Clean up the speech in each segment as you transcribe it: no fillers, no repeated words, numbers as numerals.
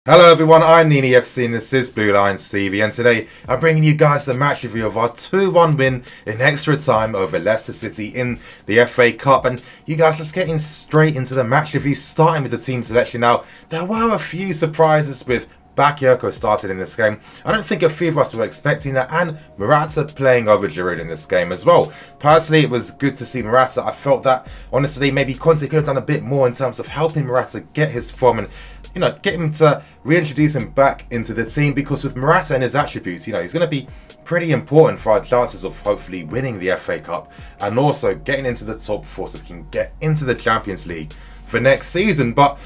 Hello everyone, I'm Nini FC and this is Blue Lions TV, and today I'm bringing you guys the match review of our 2-1 win in extra time over Leicester City in the FA Cup. And you guys, let's get in straight into the match review, starting with the team selection. Now, there were a few surprises with Bakayoko started in this game. I don't think a few of us were expecting that, and Morata playing over Giroud in this game as well. Personally, it was good to see Morata. I felt that, honestly, maybe Conte could have done a bit more in terms of helping Morata get his form and, you know, get him to reintroduce him back into the team, because with Morata and his attributes, you know, he's going to be pretty important for our chances of hopefully winning the FA Cup and also getting into the top four so we can get into the Champions League for next season. But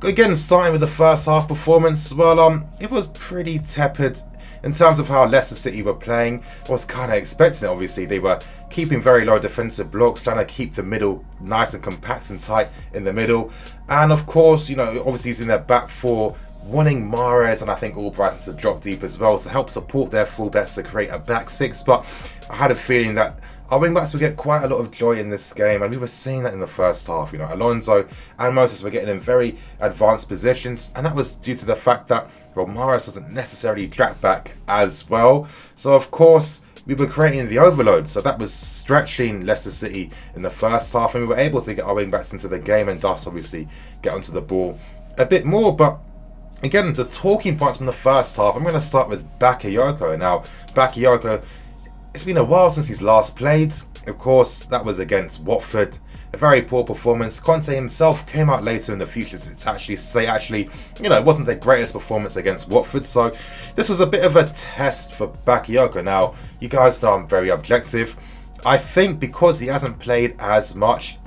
again, starting with the first half performance, well, it was pretty tepid in terms of how Leicester City were playing. I was kind of expecting it, obviously. They were keeping very low defensive blocks, trying to keep the middle nice and compact and tight in the middle. And of course, you know, obviously using their back four, wanting Mahrez and I think Albrighton to drop deep as well to help support their fullbacks to create a back six. But I had a feeling that our wingbacks would get quite a lot of joy in this game, and we were seeing that in the first half. You know, Alonso and Moses were getting in very advanced positions, and that was due to the fact that, well, Mahrez doesn't necessarily track back as well. So of course, we were creating the overload, so that was stretching Leicester City in the first half, and we were able to get our wingbacks into the game and thus obviously get onto the ball a bit more. But again, the talking points from the first half, I'm going to start with Bakayoko. Now, Bakayoko, it's been a while since he's last played. Of course, that was against Watford. A very poor performance. Conte himself came out later in the future to actually say, you know, it wasn't the greatest performance against Watford. So this was a bit of a test for Bakayoko. Now, you guys know I'm very objective. I think because he hasn't played as much,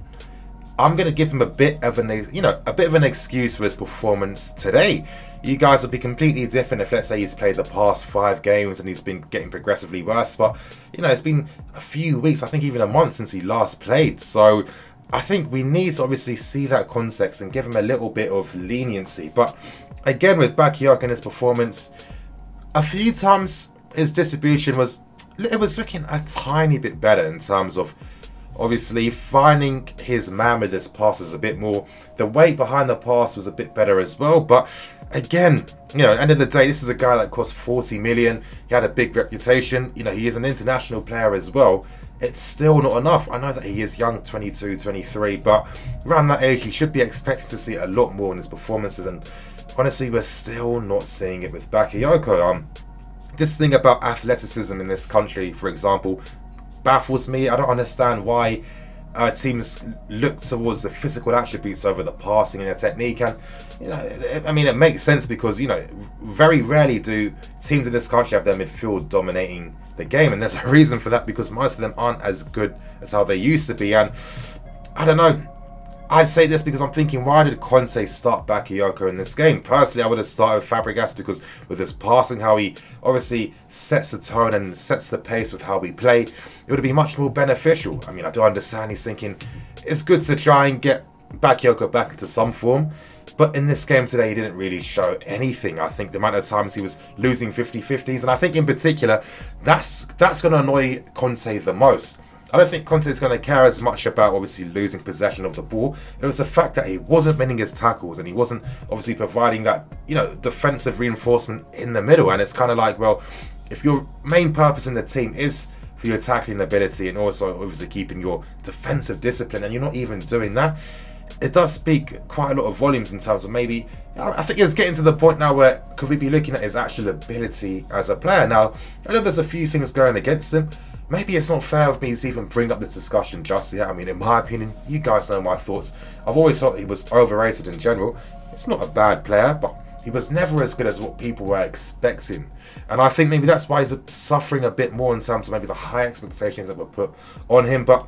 I'm going to give him a bit of an excuse for his performance today. You guys would be completely different if, let's say, he's played the past 5 games and he's been getting progressively worse. But, you know, it's been a few weeks, I think even a month since he last played. So I think we need to obviously see that context and give him a little bit of leniency. But again, with Bakayoko and his performance, a few times his distribution was looking a tiny bit better in terms of obviously finding his man with his passes a bit more. The weight behind the pass was a bit better as well. But again, you know, at the end of the day, this is a guy that cost 40 million. He had a big reputation. You know, he is an international player as well. It's still not enough. I know that he is young, 22, 23, but around that age, you should be expecting to see a lot more in his performances. And honestly, we're still not seeing it with Bakayoko. This thing about athleticism in this country, for example, baffles me. I don't understand why teams look towards the physical attributes over the passing and the technique. And, you know, I mean, it makes sense because, you know, very rarely do teams in this country have their midfield dominating the game, and there's a reason for that, because most of them aren't as good as how they used to be. And I don't know, I'd say this because I'm thinking, why did Conte start Bakayoko in this game? Personally, I would have started with Fabregas, because with his passing, how he obviously sets the tone and sets the pace with how we play, it would be much more beneficial. I mean, I do understand he's thinking it's good to try and get Bakayoko back into some form, but in this game today, he didn't really show anything. I think the amount of times he was losing 50-50s, and I think in particular, that's going to annoy Conte the most. I don't think Conte is going to care as much about obviously losing possession of the ball. It was the fact that he wasn't winning his tackles and he wasn't obviously providing that, you know, defensive reinforcement in the middle. And it's kind of like, well, if your main purpose in the team is for your tackling ability and also obviously keeping your defensive discipline, and you're not even doing that, it does speak quite a lot of volumes in terms of maybe, I think it's getting to the point now where could we be looking at his actual ability as a player. Now, I know there's a few things going against him. Maybe it's not fair of me to even bring up this discussion just yet. I mean, in my opinion, you guys know my thoughts. I've always thought he was overrated in general. It's not a bad player, but he was never as good as what people were expecting. And I think maybe that's why he's suffering a bit more in terms of maybe the high expectations that were put on him. But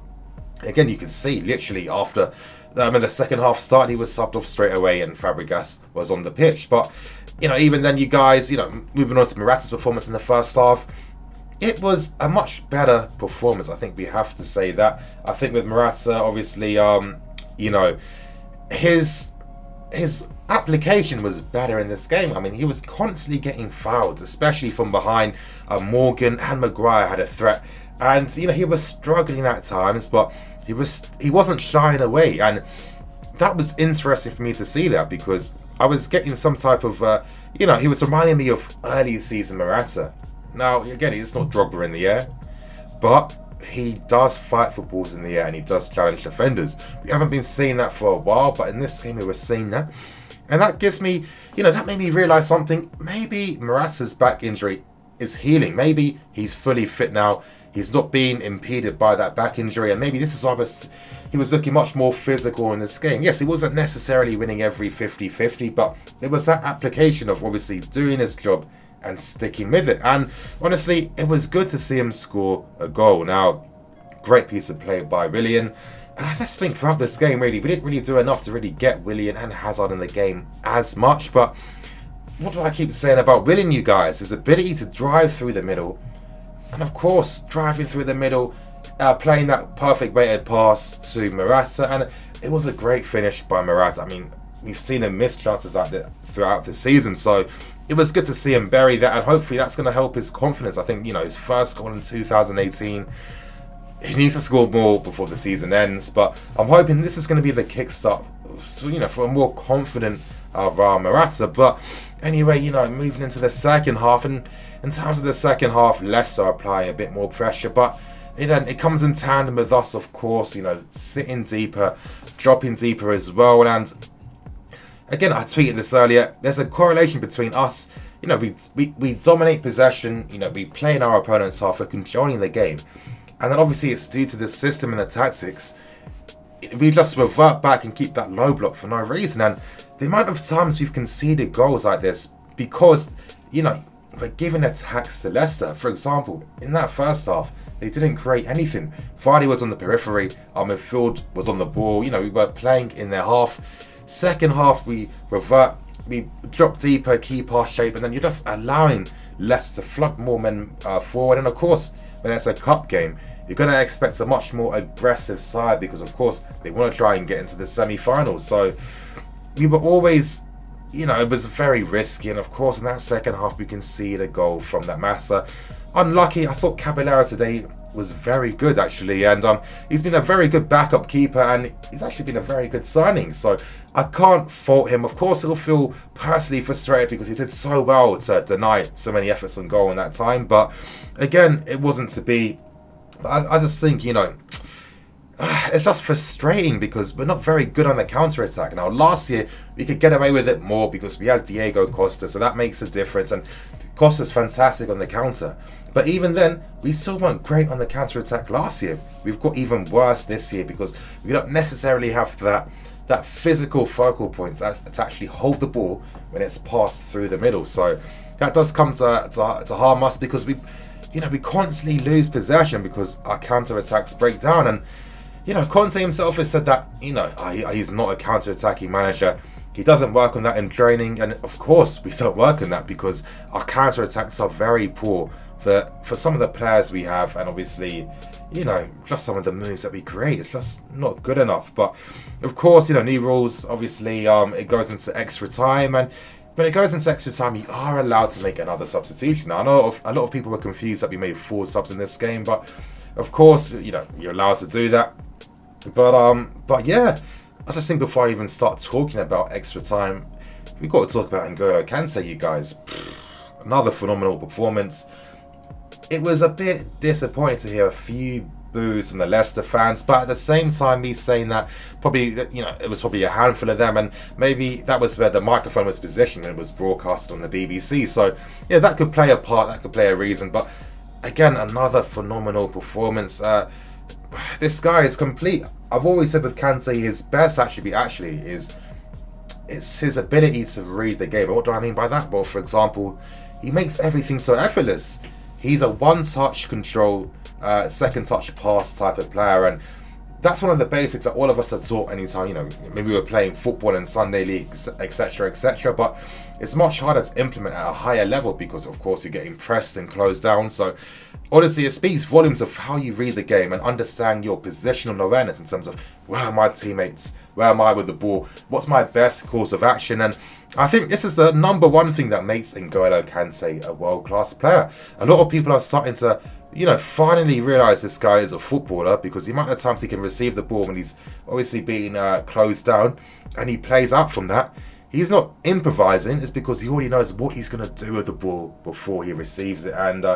again, you can see literally after the second half started, he was subbed off straight away and Fabregas was on the pitch. But, you know, even then, you guys, you know, moving on to Morata's performance in the first half, it was a much better performance. I think we have to say that. I think with Morata, obviously, you know, his application was better in this game. I mean, he was constantly getting fouled, especially from behind. Morgan and Maguire had a threat, and you know, he was struggling at times, but he wasn't shying away, and that was interesting for me to see that, because I was getting some type of, you know, he was reminding me of early season Morata. Now, again, it's not Drogba in the air, but he does fight for balls in the air and he does challenge defenders. We haven't been seeing that for a while, but in this game we were seeing that. And that gives me, you know, that made me realise something. Maybe Morata's back injury is healing. Maybe he's fully fit now. He's not being impeded by that back injury, and maybe this is why he was looking much more physical in this game. Yes, he wasn't necessarily winning every 50-50, but it was that application of obviously doing his job and sticking with it. And honestly, it was good to see him score a goal. Now, great piece of play by Willian. And I just think throughout this game, really, we didn't really do enough to really get Willian and Hazard in the game as much. But what do I keep saying about Willian, you guys? His ability to drive through the middle. And of course, driving through the middle, playing that perfect weighted pass to Morata. And it was a great finish by Morata. I mean, we've seen him miss chances like that throughout the season. So it was good to see him bury that. And hopefully that's going to help his confidence. I think, you know, his first goal in 2018. He needs to score more before the season ends. But I'm hoping this is going to be the kickstart, you know, for a more confident Morata. But anyway, you know, moving into the second half, and in terms of the second half, Leicester applying a bit more pressure, but you know, it comes in tandem with us, of course, you know, sitting deeper, dropping deeper as well. And again, I tweeted this earlier, there's a correlation between us, you know, we dominate possession, you know, we play in our opponent's half, we're controlling the game, and then obviously it's due to the system and the tactics. We just revert back and keep that low block for no reason. And the amount of times we've conceded goals like this because, you know, we're giving attacks to Leicester. For example, in that first half, they didn't create anything. Vardy was on the periphery, our midfield was on the ball. You know, we were playing in their half. Second half, we revert, we drop deeper, key pass shape, and then you're just allowing Leicester to flood more men forward. And of course, when it's a cup game, you're going to expect a much more aggressive side because, of course, they want to try and get into the semi-finals. So we were always, you know, it was very risky. And, of course, in that second half, we conceded a goal from that Massa. Unlucky. I thought Caballero today was very good, actually. And he's been a very good backup keeper. And he's actually been a very good signing. So I can't fault him. Of course, he'll feel personally frustrated because he did so well to deny so many efforts on goal in that time. But, again, it wasn't to be. I just think, you know, it's just frustrating because we're not very good on the counter-attack. Now, last year, we could get away with it more because we had Diego Costa, so that makes a difference. And Costa's fantastic on the counter. But even then, we still weren't great on the counter-attack last year. We've got even worse this year because we don't necessarily have that physical focal point to actually hold the ball when it's passed through the middle. So that does come to harm us because we constantly lose possession because our counter-attacks break down. And, you know, KANTE himself has said that, you know, he's not a counter-attacking manager. He doesn't work on that in training. And, of course, we don't work on that because our counter-attacks are very poor for some of the players we have. And, obviously, you know, just some of the moves that we create. It's just not good enough. But, of course, you know, new rules, obviously, it goes into extra time. And when it goes into extra time, you are allowed to make another substitution. Now, I know a lot of people were confused that we made 4 subs in this game, but of course, you know, you're allowed to do that. But yeah, I just think before I even start talking about extra time, we've got to talk about N'Golo Kante, you guys. Another phenomenal performance. It was a bit disappointing to hear a few boos from the Leicester fans, but at the same time, me saying that, probably, you know, it was probably a handful of them, and maybe that was where the microphone was positioned and it was broadcast on the BBC. So yeah, that could play a part, that could play a reason. But again, another phenomenal performance. This guy is complete. I've always said with Kante, his best attribute actually is his ability to read the game. What do I mean by that? Well, for example, he makes everything so effortless. He's a one-touch control, second touch pass type of player, and that's one of the basics that all of us are taught anytime, you know, maybe we're playing football in Sunday leagues, etc, etc, but it's much harder to implement at a higher level because, of course, you're getting pressed and closed down. So honestly, it speaks volumes of how you read the game and understand your positional awareness in terms of where are my teammates, where am I with the ball, what's my best course of action. And I think this is the #1 thing that makes N'Golo Kante a world-class player. A lot of people are starting to, you know, finally realise this guy is a footballer because the amount of times he can receive the ball when he's obviously being closed down and he plays out from that. he's not improvising. It's because he already knows what he's going to do with the ball before he receives it. And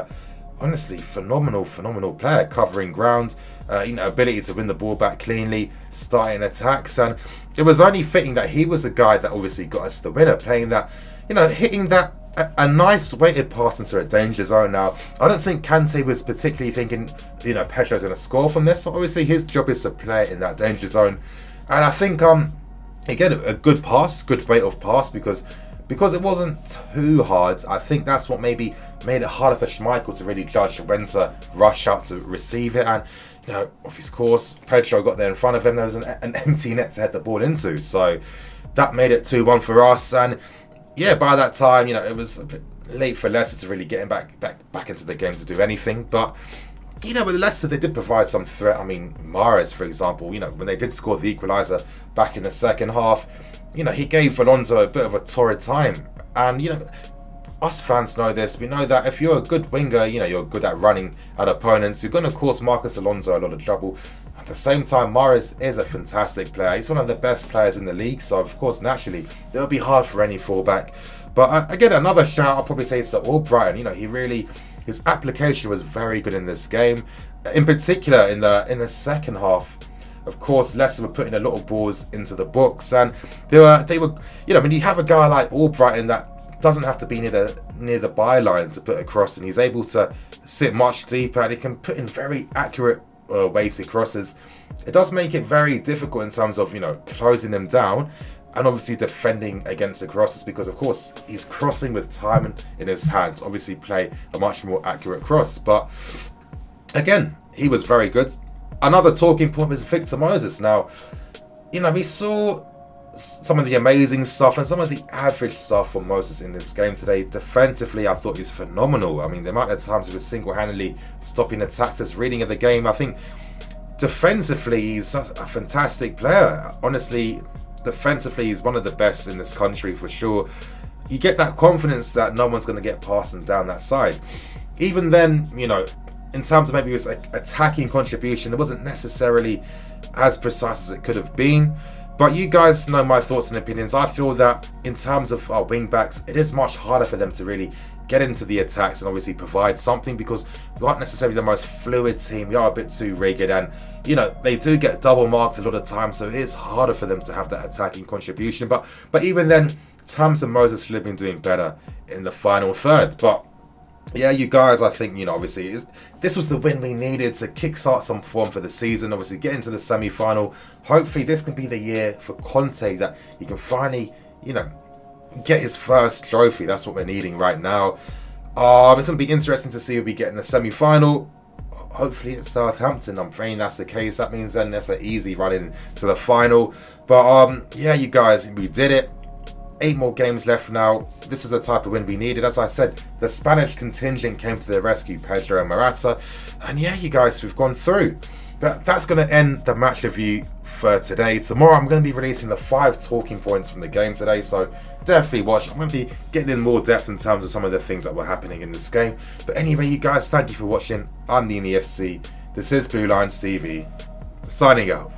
honestly, phenomenal player, covering ground, ability to win the ball back cleanly, starting attacks. And it was only fitting that he was a guy that obviously got us the winner, playing that, hitting that a nice weighted pass into a danger zone. Now, I don't think Kante was particularly thinking, Pedro's going to score from this. So obviously, his job is to play it in that danger zone. And I think, again, a good pass, good weight of pass, because it wasn't too hard. I think that's what maybe made it harder for Schmeichel to really judge when to rush out to receive it. And, of his course, Pedro got there in front of him. There was an empty net to head the ball into. So that made it 2-1 for us. And yeah, by that time, it was a bit late for Leicester to really get him back into the game to do anything. But, with Leicester, they did provide some threat. I mean, Mahrez, for example, when they did score the equaliser back in the second half, he gave Alonso a bit of a torrid time. And, us fans know this. We know that if you're a good winger, you're good at running at opponents, you're going to cause Marcos Alonso a lot of trouble. At the same time, Mahrez is a fantastic player. He's one of the best players in the league. So, of course, naturally, it'll be hard for any fullback. But again, another shout, I'll probably say it's to Albrighton. His application was very good in this game. In particular, in the second half, of course, Leicester were putting a lot of balls into the books. And they were, when you have a guy like Albrighton that doesn't have to be near the byline to put a cross, and he's able to sit much deeper, and he can put in very accurate weighted crosses. It does make it very difficult in terms of closing them down and obviously defending against the crosses, because of course he's crossing with time in his hand to obviously play a much more accurate cross. But again, he was very good. Another talking point was Victor Moses. Now, we saw some of the amazing stuff and some of the average stuff from Moses in this game today. Defensively, I thought he was phenomenal. I mean, the amount of times he was single-handedly stopping attacks, this reading of the game. I think defensively, he's a fantastic player. Honestly, defensively, he's one of the best in this country for sure. You get that confidence that no one's going to get past him down that side. Even then, in terms of maybe his attacking contribution, it wasn't necessarily as precise as it could have been. But you guys know my thoughts and opinions. I feel that in terms of our wing backs, it is much harder for them to really get into the attacks and obviously provide something, because we aren't necessarily the most fluid team. We are a bit too rigid, and they do get double marked a lot of times, so it is harder for them to have that attacking contribution. But even then, Tams and Moses should have been doing better in the final third. But yeah, you guys, I think, obviously, this was the win we needed to kickstart some form for the season, obviously get into the semi-final. Hopefully, this can be the year for Conte that he can finally, get his first trophy. That's what we're needing right now. It's going to be interesting to see who we get in the semi-final. Hopefully, it's Southampton. I'm praying that's the case. That means then that's an easy run in to the final. But yeah, you guys, we did it. 8 more games left now. This is the type of win we needed. As I said, the Spanish contingent came to the rescue, Pedro and Morata. And yeah, you guys, we've gone through. But that's going to end the match review for today. Tomorrow, I'm going to be releasing the 5 talking points from the game today. So definitely watch. I'm going to be getting in more depth in terms of some of the things that were happening in this game. But anyway, you guys, thank you for watching. I'm the FC. This is CWANless TV. Signing out.